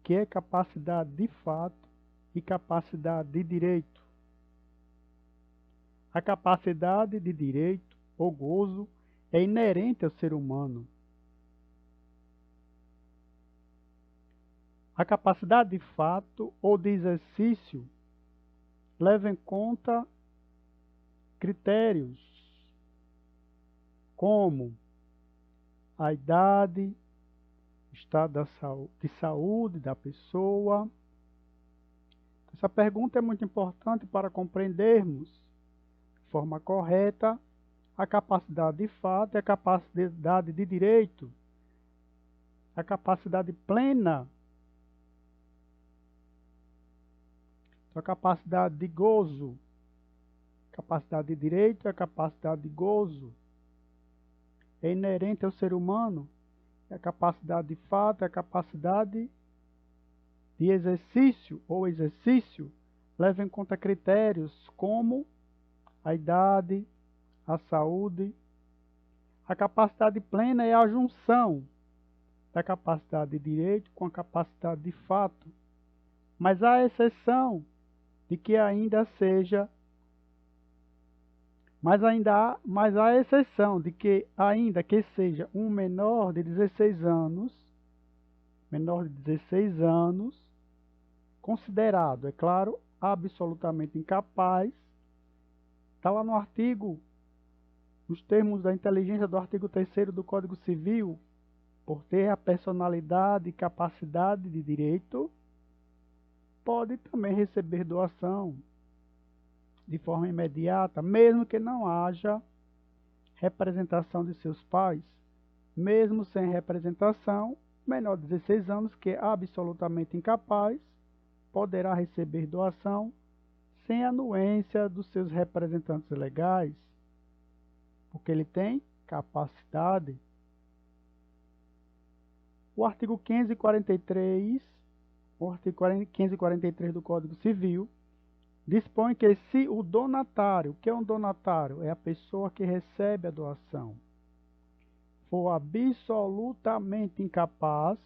que é capacidade de fato e capacidade de direito. A capacidade de direito ou gozo é inerente ao ser humano. A capacidade de fato ou de exercício leva em conta critérios como a idade, o estado de saúde da pessoa. Essa pergunta é muito importante para compreendermos de forma correta a capacidade de fato e a capacidade de direito, a capacidade plena, a capacidade de gozo, capacidade de direito e a capacidade de gozo é inerente ao ser humano. A capacidade de fato é a capacidade de exercício ou exercício leva em conta critérios como a idade, a saúde. A capacidade plena é a junção da capacidade de direito com a capacidade de fato, mas há exceção de que ainda seja, mas há exceção de que ainda que seja um menor de 16 anos, considerado, é claro, absolutamente incapaz, está lá no artigo, nos termos da inteligência do artigo 3º do Código Civil, por ter a personalidade e capacidade de direito, pode também receber doação de forma imediata, mesmo que não haja representação de seus pais. Mesmo sem representação, menor de 16 anos, que é absolutamente incapaz, poderá receber doação sem anuência dos seus representantes legais, porque ele tem capacidade. O artigo 543, o artigo 543 do Código Civil, dispõe que se o donatário, o que é um donatário? É a pessoa que recebe a doação, for absolutamente incapaz,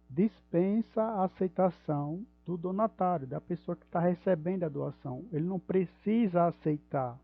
dispensa a aceitação do donatário, da pessoa que está recebendo a doação. Ele não precisa aceitar,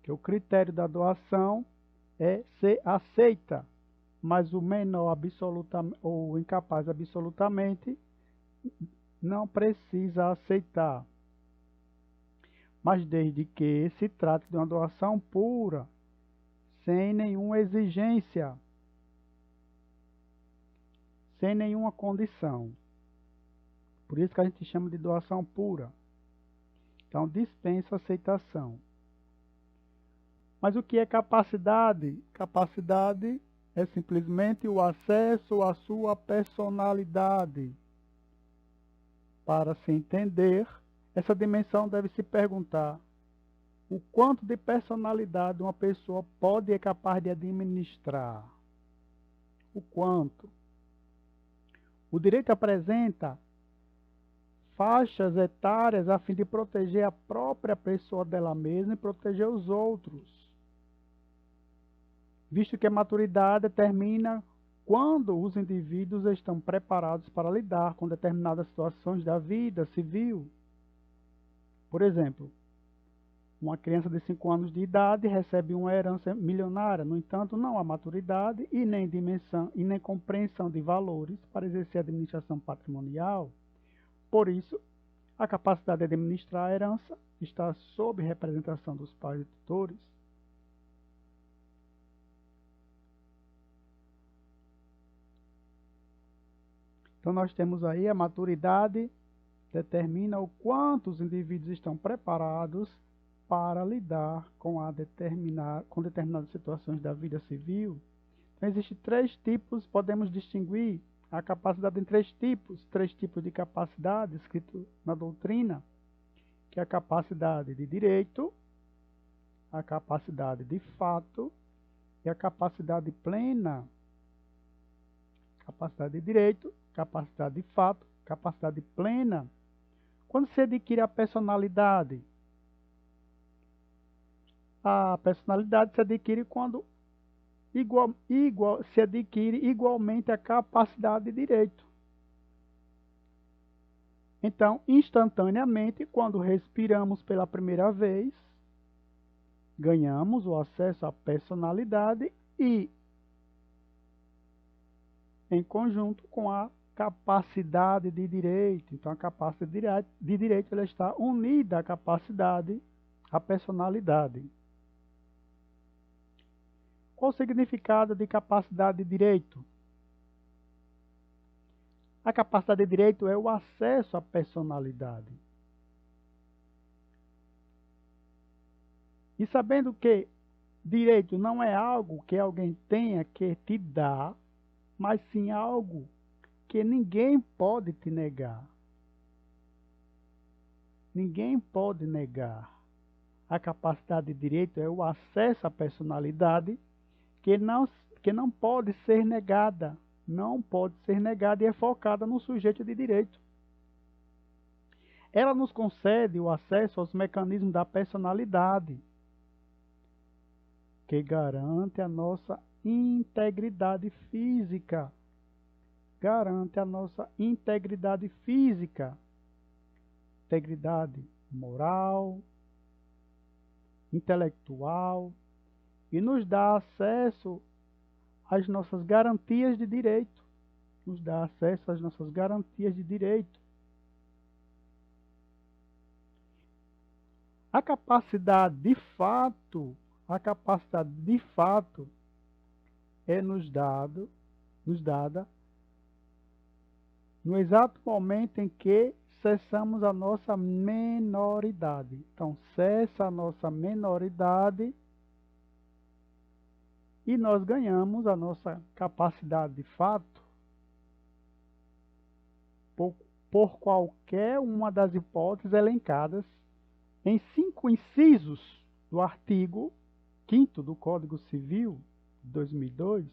que o critério da doação é ser aceita, mas o menor absolutamente ou incapaz absolutamente não precisa aceitar. Mas desde que se trate de uma doação pura, sem nenhuma exigência, sem nenhuma condição. Por isso que a gente chama de doação pura. Então, dispensa aceitação. Mas o que é capacidade? Capacidade é simplesmente o acesso à sua personalidade. Para se entender, essa dimensão deve se perguntar: o quanto de personalidade uma pessoa pode e é capaz de administrar? O quanto? O direito apresenta faixas etárias a fim de proteger a própria pessoa dela mesma e proteger os outros, visto que a maturidade determina quando os indivíduos estão preparados para lidar com determinadas situações da vida civil. Por exemplo, uma criança de 5 anos de idade recebe uma herança milionária, no entanto, não há maturidade e nem dimensão e nem compreensão de valores para exercer a administração patrimonial. Por isso, a capacidade de administrar a herança está sob representação dos pais e tutores. Então, nós temos aí a maturidade, determina o quanto os indivíduos estão preparados para lidar com determinadas situações da vida civil. Então, existem 3 tipos, podemos distinguir a capacidade em 3 tipos de capacidade, escrito na doutrina, que é a capacidade de direito, a capacidade de fato e a capacidade plena. Capacidade de direito, capacidade de fato, capacidade plena. Quando se adquire a personalidade se adquire quando se adquire igualmente a capacidade de direito. Então, instantaneamente, quando respiramos pela primeira vez, ganhamos o acesso à personalidade e, em conjunto com a capacidade de direito. Então, a capacidade de direito ela está unida à capacidade, à personalidade. Qual o significado de capacidade de direito? A capacidade de direito é o acesso à personalidade. E sabendo que direito não é algo que alguém tenha que te dar, mas sim algo que ninguém pode te negar. Ninguém pode negar. A capacidade de direito é o acesso à personalidade que não pode ser negada. Não pode ser negada e é focada no sujeito de direito. Ela nos concede o acesso aos mecanismos da personalidade, que garante a nossa integridade física. Garante a nossa integridade física, integridade moral, intelectual, e nos dá acesso às nossas garantias de direito. Nos dá acesso às nossas garantias de direito. A capacidade de fato é nos dada no exato momento em que cessamos a nossa menoridade. Então, cessa a nossa menoridade e nós ganhamos a nossa capacidade de fato por qualquer uma das hipóteses elencadas em 5 incisos do artigo 5º do Código Civil de 2002.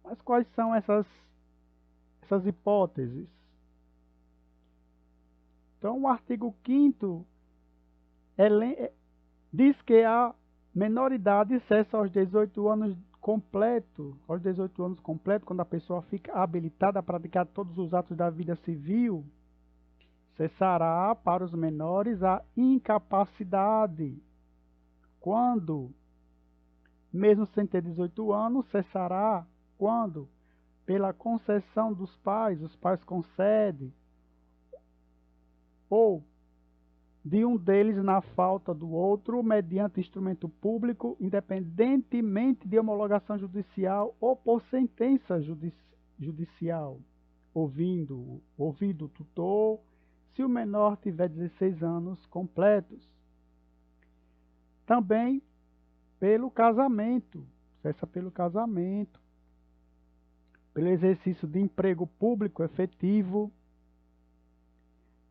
Mas quais são essas hipóteses? Então, o artigo 5º diz que a menoridade cessa aos 18 anos completo, quando a pessoa fica habilitada a praticar todos os atos da vida civil, cessará para os menores a incapacidade. Quando, mesmo sem ter 18 anos, cessará quando, pela concessão dos pais, os pais concedem, ou de um deles na falta do outro, mediante instrumento público, independentemente de homologação judicial ou por sentença judicial, ouvido o tutor, se o menor tiver 16 anos completos. Também pelo casamento, cessa pelo casamento, pelo exercício de emprego público efetivo,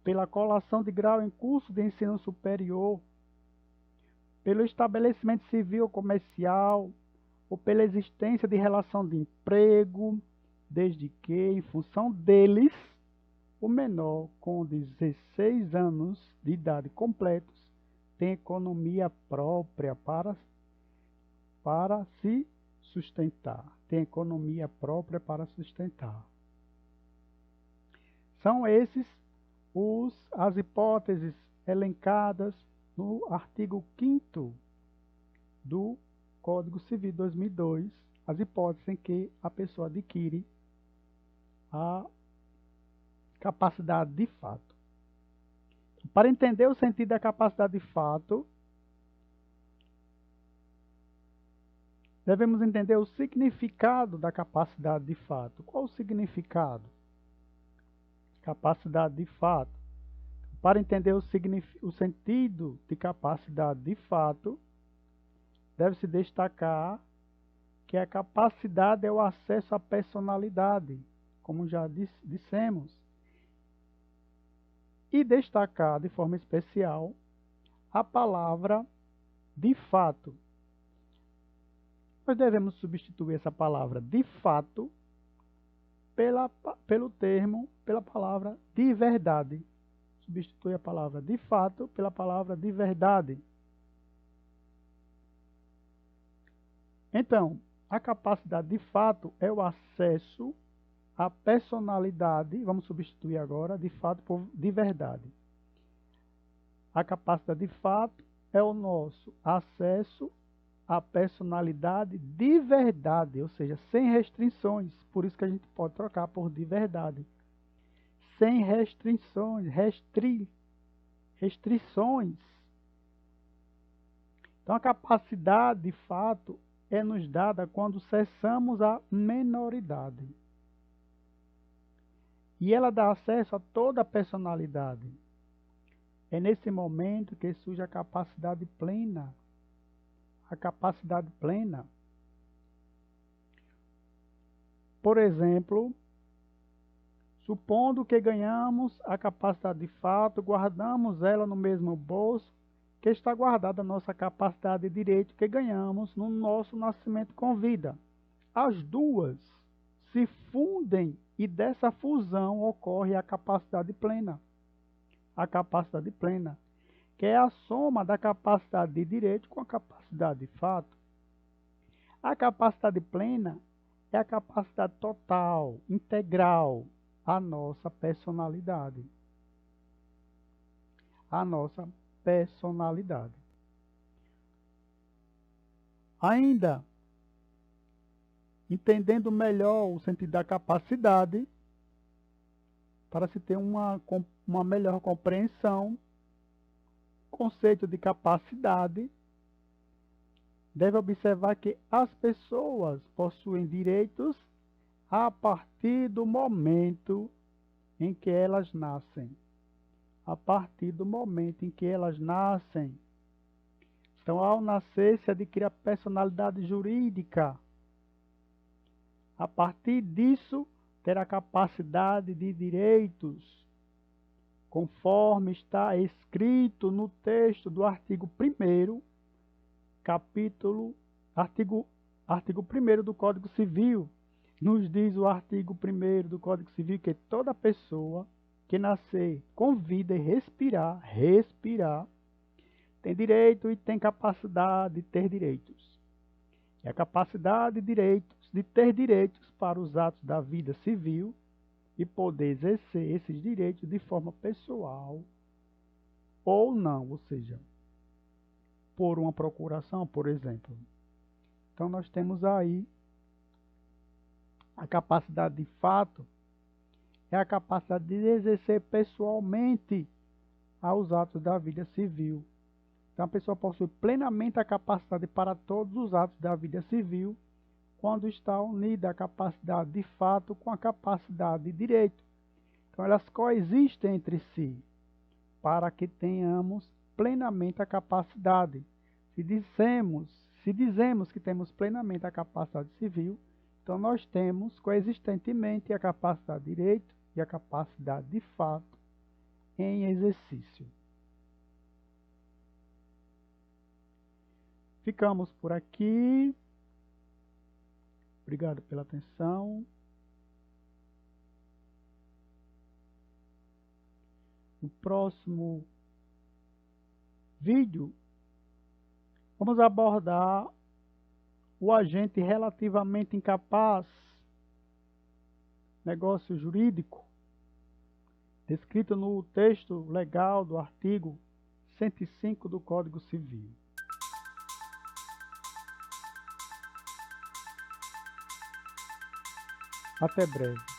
pela colação de grau em curso de ensino superior, pelo estabelecimento civil ou comercial, ou pela existência de relação de emprego, desde que, em função deles, o menor com 16 anos de idade completos tem economia própria para se sustentar. Tem economia própria para sustentar. São esses as hipóteses elencadas no artigo 5º do Código Civil de 2002, as hipóteses em que a pessoa adquire a capacidade de fato. Para entender o sentido da capacidade de fato, devemos entender o significado da capacidade de fato. Qual o significado? Capacidade de fato. Para entender o sentido de capacidade de fato, deve-se destacar que a capacidade é o acesso à personalidade, como já dissemos, e destacar de forma especial a palavra de fato. Nós devemos substituir essa palavra de fato pela palavra de verdade. Substitui a palavra de fato pela palavra de verdade. Então, a capacidade de fato é o acesso a personalidade, vamos substituir agora de fato por de verdade. A capacidade de fato é o nosso acesso à personalidade de verdade, ou seja, sem restrições. Por isso que a gente pode trocar por de verdade. Sem restrições, restrições. Então a capacidade de fato é nos dada quando cessamos a menoridade. E ela dá acesso a toda a personalidade. É nesse momento que surge a capacidade plena. A capacidade plena. Por exemplo, supondo que ganhamos a capacidade de fato, guardamos ela no mesmo bolso que está guardada a nossa capacidade de direito que ganhamos no nosso nascimento com vida. As duas se fundem e dessa fusão ocorre a capacidade plena. A capacidade plena, que é a soma da capacidade de direito com a capacidade de fato. A capacidade plena é a capacidade total, integral, à nossa personalidade. A nossa personalidade. Ainda, entendendo melhor o sentido da capacidade, para se ter uma melhor compreensão, o conceito de capacidade deve observar que as pessoas possuem direitos a partir do momento em que elas nascem. A partir do momento em que elas nascem. Então, ao nascer, se adquire a personalidade jurídica. A partir disso, terá capacidade de direitos, conforme está escrito no texto do artigo 1º, artigo 1º do Código Civil. Nos diz o artigo 1º do Código Civil que toda pessoa que nascer com vida e respirar, tem direito e tem capacidade de ter direitos. E a capacidade de ter direitos para os atos da vida civil e poder exercer esses direitos de forma pessoal ou não, ou seja, por uma procuração, por exemplo. Então nós temos aí a capacidade de fato, é a capacidade de exercer pessoalmente aos atos da vida civil. Então a pessoa possui plenamente a capacidade para todos os atos da vida civil, quando está unida a capacidade de fato com a capacidade de direito. Então elas coexistem entre si, para que tenhamos plenamente a capacidade. Se dizemos que temos plenamente a capacidade civil, então nós temos coexistentemente a capacidade de direito e a capacidade de fato em exercício. Ficamos por aqui. Obrigado pela atenção. No próximo vídeo, vamos abordar o agente relativamente incapaz, negócio jurídico, descrito no texto legal do artigo 105 do Código Civil. Até breve.